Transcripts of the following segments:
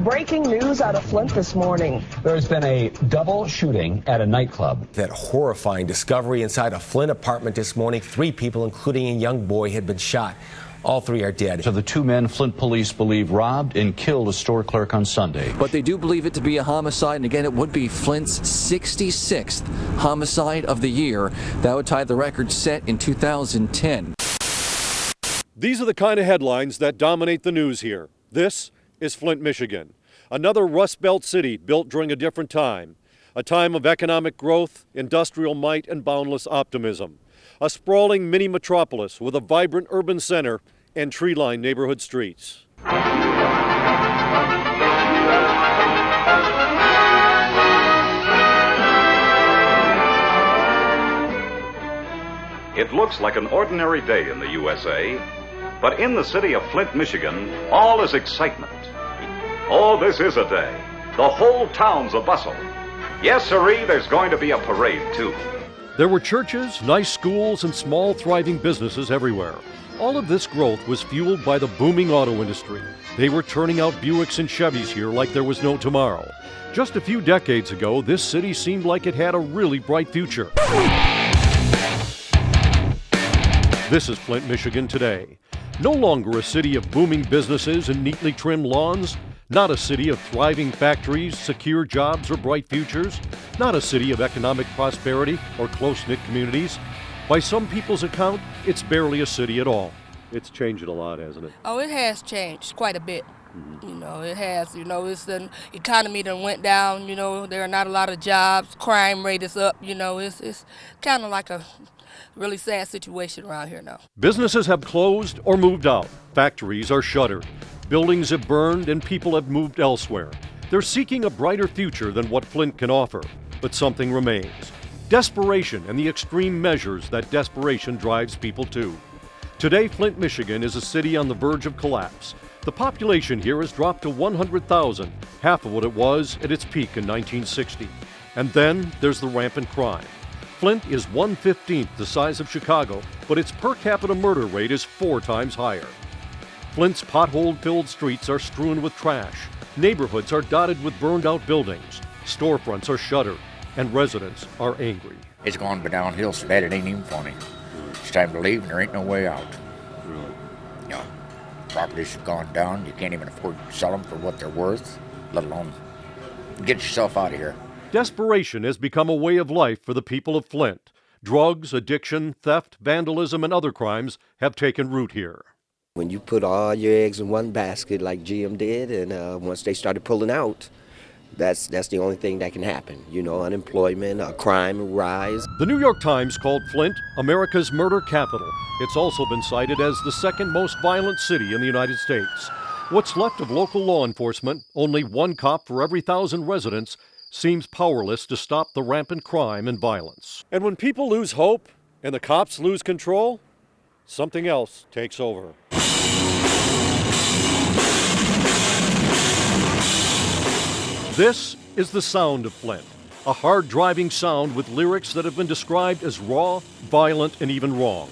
Breaking news out of Flint this morning. There's been a double shooting at a nightclub. That horrifying discovery inside a Flint apartment this morning. 3 people, including a young boy, had been shot. All 3 are dead. So the 2 men Flint police believe robbed and killed a store clerk on Sunday. But they do believe it to be a homicide, and again, it would be Flint's 66th homicide of the year. That would tie the record set in 2010. These are the kind of headlines that dominate the news here. This is Flint, Michigan, another Rust Belt city built during a different time, a time of economic growth, industrial might, and boundless optimism, a sprawling mini metropolis with a vibrant urban center and tree-lined neighborhood streets. It looks like an ordinary day in the USA, but in the city of Flint, Michigan, all is excitement. Oh, this is a day. The whole town's a bustle. Yes, sirree, there's going to be a parade, too. There were churches, nice schools, and small, thriving businesses everywhere. All of this growth was fueled by the booming auto industry. They were turning out Buicks and Chevys here like there was no tomorrow. Just a few decades ago, this city seemed like it had a really bright future. This is Flint, Michigan today. No longer a city of booming businesses and neatly trimmed lawns. Not a city of thriving factories, secure jobs, or bright futures. Not a city of economic prosperity or close-knit communities. By some people's account, it's barely a city at all. It's changed a lot, hasn't it? Oh, it has changed quite a bit. You know, it has. You know, it's the economy that went down. You know, there are not a lot of jobs. Crime rate is up. You know, it's kind of like a really sad situation around here now. Businesses have closed or moved out. Factories are shuttered. Buildings have burned and people have moved elsewhere. They're seeking a brighter future than what Flint can offer, but something remains. Desperation and the extreme measures that desperation drives people to. Today, Flint, Michigan is a city on the verge of collapse. The population here has dropped to 100,000, half of what it was at its peak in 1960. And then there's the rampant crime. Flint is 1/15 the size of Chicago, but its per capita murder rate is 4 times higher. Flint's pothole-filled streets are strewn with trash. Neighborhoods are dotted with burned-out buildings. Storefronts are shuttered, and residents are angry. It's gone downhill so bad it ain't even funny. It's time to leave and there ain't no way out. You know, properties have gone down. You can't even afford to sell them for what they're worth, let alone get yourself out of here. Desperation has become a way of life for the people of Flint. Drugs, addiction, theft, vandalism, and other crimes have taken root here. When you put all your eggs in one basket like GM did, and once they started pulling out, that's the only thing that can happen. You know, unemployment, crime rise. The New York Times called Flint America's murder capital. It's also been cited as the second most violent city in the United States. What's left of local law enforcement, only 1 cop for every 1,000 residents, seems powerless to stop the rampant crime and violence. And when people lose hope and the cops lose control, something else takes over. This is the sound of Flint, a hard-driving sound with lyrics that have been described as raw, violent, and even wrong.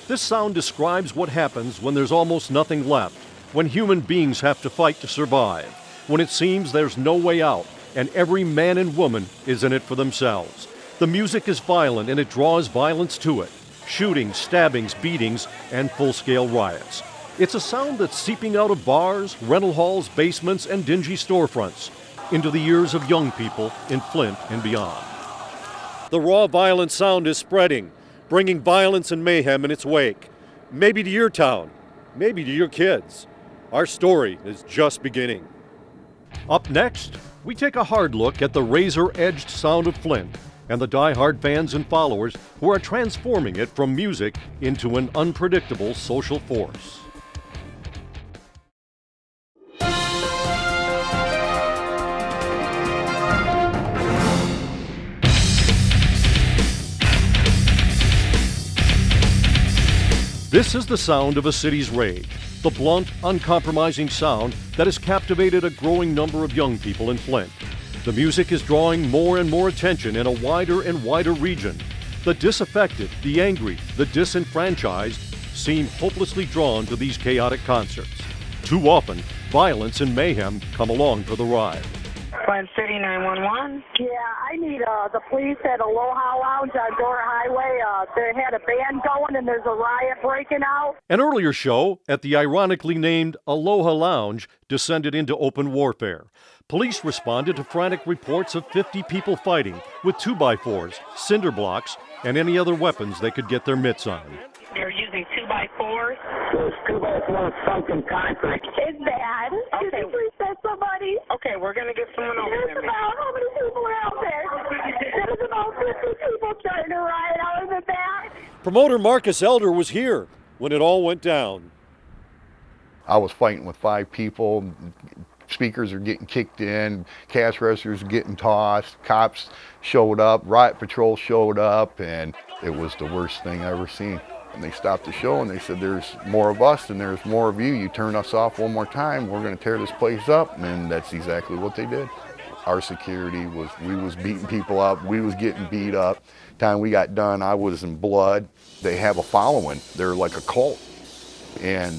This sound describes what happens when there's almost nothing left, when human beings have to fight to survive, when it seems there's no way out, and every man and woman is in it for themselves. The music is violent and it draws violence to it. Shootings, stabbings, beatings, and full-scale riots. It's a sound that's seeping out of bars, rental halls, basements, and dingy storefronts into the ears of young people in Flint and beyond. The raw, violent sound is spreading, bringing violence and mayhem in its wake. Maybe to your town, maybe to your kids. Our story is just beginning. Up next, we take a hard look at the razor-edged sound of Flint and the die-hard fans and followers who are transforming it from music into an unpredictable social force. This is the sound of a city's rage, the blunt, uncompromising sound that has captivated a growing number of young people in Flint. The music is drawing more and more attention in a wider and wider region. The disaffected, the angry, the disenfranchised seem hopelessly drawn to these chaotic concerts. Too often, violence and mayhem come along for the ride. Flint City 911. Yeah, I need the police at Aloha Lounge on Dora Highway. They had a band going and there's a riot breaking out. An earlier show at the ironically named Aloha Lounge descended into open warfare. Police responded to frantic reports of 50 people fighting with 2x4s, cinder blocks, and any other weapons they could get their mitts on. They're using 2x4s. Those 2x4s sunk in concrete. It's bad. Okay. Did you please send somebody? Okay, we're going to get someone over There's there. about how many people are out there? There's about 50 people trying to riot out in the back. Promoter Marcus Elder was here when it all went down. I was fighting with 5 people. Speakers are getting kicked in, cash registers are getting tossed, cops showed up, riot patrol showed up, and it was the worst thing I ever seen. And they stopped the show and they said, there's more of us and there's more of you. You turn us off one more time, we're going to tear this place up. And that's exactly what they did. Our security we was beating people up, we was getting beat up. Time we got done, I was in blood. They have a following. They're like a cult. And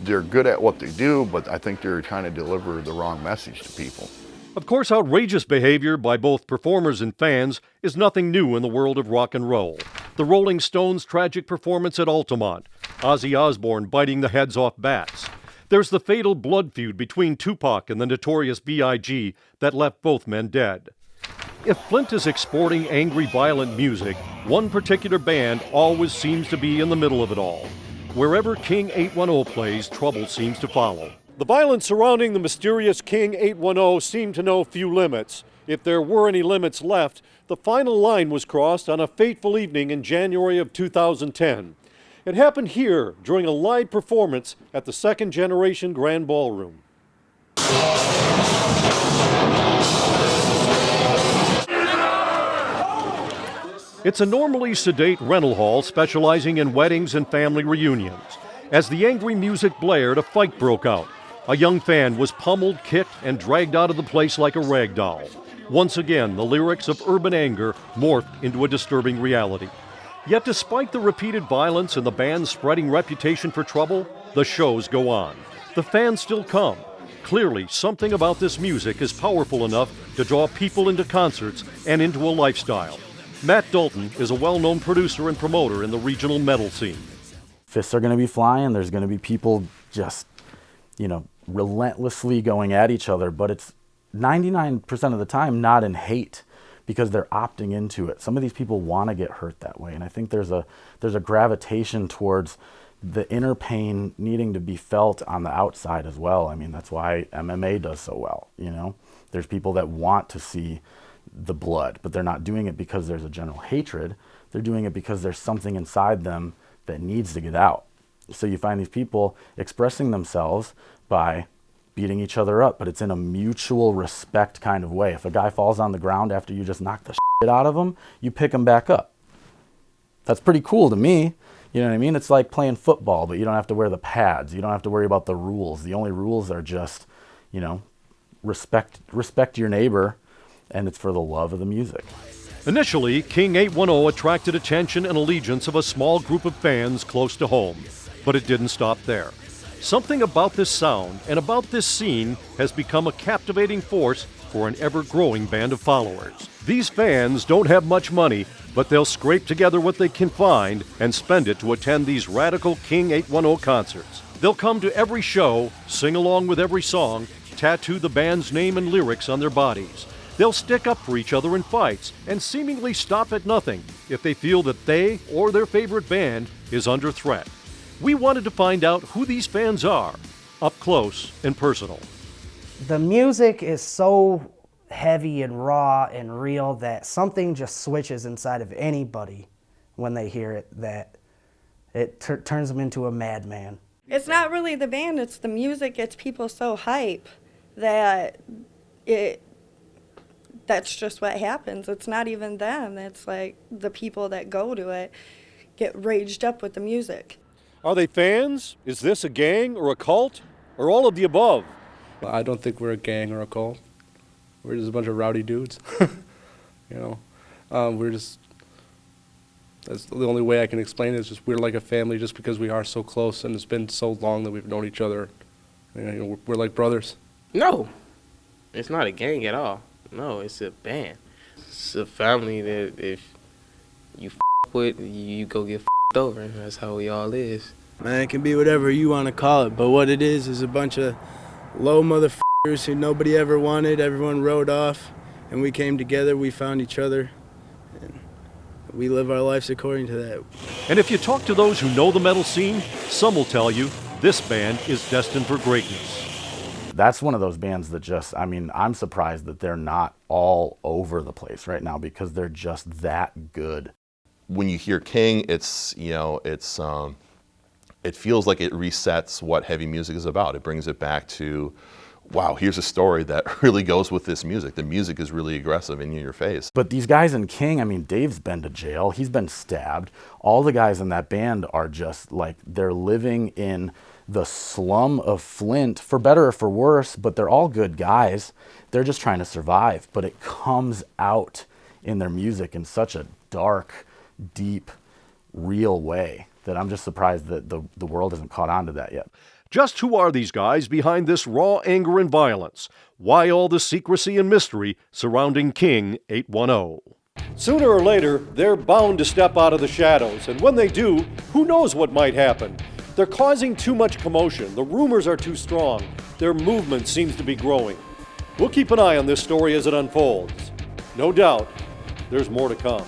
they're good at what they do, but I think they're trying to deliver the wrong message to people. Of course, outrageous behavior by both performers and fans is nothing new in the world of rock and roll. The Rolling Stones' tragic performance at Altamont, Ozzy Osbourne biting the heads off bats. There's the fatal blood feud between Tupac and the notorious B.I.G. that left both men dead. If Flint is exporting angry, violent music, one particular band always seems to be in the middle of it all. Wherever King 810 plays, trouble seems to follow. The violence surrounding the mysterious King 810 seemed to know few limits. If there were any limits left, the final line was crossed on a fateful evening in January of 2010. It happened here during a live performance at the Second Generation Grand Ballroom. It's a normally sedate rental hall specializing in weddings and family reunions. As the angry music blared, a fight broke out. A young fan was pummeled, kicked, and dragged out of the place like a rag doll. Once again, the lyrics of urban anger morphed into a disturbing reality. Yet despite the repeated violence and the band's spreading reputation for trouble, the shows go on. The fans still come. Clearly, something about this music is powerful enough to draw people into concerts and into a lifestyle. Matt Dalton is a well-known producer and promoter in the regional metal scene. Fists are going to be flying. There's going to be people just, relentlessly going at each other. But it's 99% of the time not in hate because they're opting into it. Some of these people want to get hurt that way. And I think there's a gravitation towards the inner pain needing to be felt on the outside as well. I mean, that's why MMA does so well, There's people that want to see the blood, but they're not doing it because there's a general hatred. They're doing it because there's something inside them that needs to get out. So you find these people expressing themselves by beating each other up, but it's in a mutual respect kind of way. If a guy falls on the ground after you just knock the shit out of him, you pick him back up. That's pretty cool to me. You know what I mean? It's like playing football, but you don't have to wear the pads. You don't have to worry about the rules. The only rules are just, respect your neighbor, and it's for the love of the music. Initially, King 810 attracted attention and allegiance of a small group of fans close to home, but it didn't stop there. Something about this sound and about this scene has become a captivating force for an ever-growing band of followers. These fans don't have much money, but they'll scrape together what they can find and spend it to attend these radical King 810 concerts. They'll come to every show, sing along with every song, tattoo the band's name and lyrics on their bodies. They'll stick up for each other in fights and seemingly stop at nothing if they feel that they or their favorite band is under threat. We wanted to find out who these fans are, up close and personal. The music is so heavy and raw and real that something just switches inside of anybody when they hear it, that it turns them into a madman. It's not really the band, it's the music. Gets people so hype that that's just what happens. It's not even them. It's like the people that go to it get raged up with the music. Are they fans? Is this a gang or a cult? Or all of the above? I don't think we're a gang or a cult. We're just a bunch of rowdy dudes. We're just, that's the only way I can explain it, is just we're like a family just because we are so close and it's been so long that we've known each other. We're like brothers. No, it's not a gang at all. No, it's a band. It's a family that if you with, you go get over. That's how we all is. Man, it can be whatever you want to call it, but what it is a bunch of low motherfuckers who nobody ever wanted. Everyone rode off, and we came together, we found each other, and we live our lives according to that. And if you talk to those who know the metal scene, some will tell you this band is destined for greatness. That's one of those bands that just, I mean, I'm surprised that they're not all over the place right now because they're just that good. When you hear King, it's, you know, it feels like it resets what heavy music is about. It brings it back to, wow, here's a story that really goes with this music. The music is really aggressive and in your face. But these guys in King, I mean, Dave's been to jail. He's been stabbed. All the guys in that band are just like, they're living in the slum of Flint, for better or for worse, but they're all good guys. They're just trying to survive. But it comes out in their music in such a dark, deep, real way that I'm just surprised that the world hasn't caught on to that yet. Just who are these guys behind this raw anger and violence? Why all the secrecy and mystery surrounding King 810? Sooner or later, they're bound to step out of the shadows, and when they do, who knows what might happen? They're causing too much commotion. The rumors are too strong. Their movement seems to be growing. We'll keep an eye on this story as it unfolds. No doubt, there's more to come.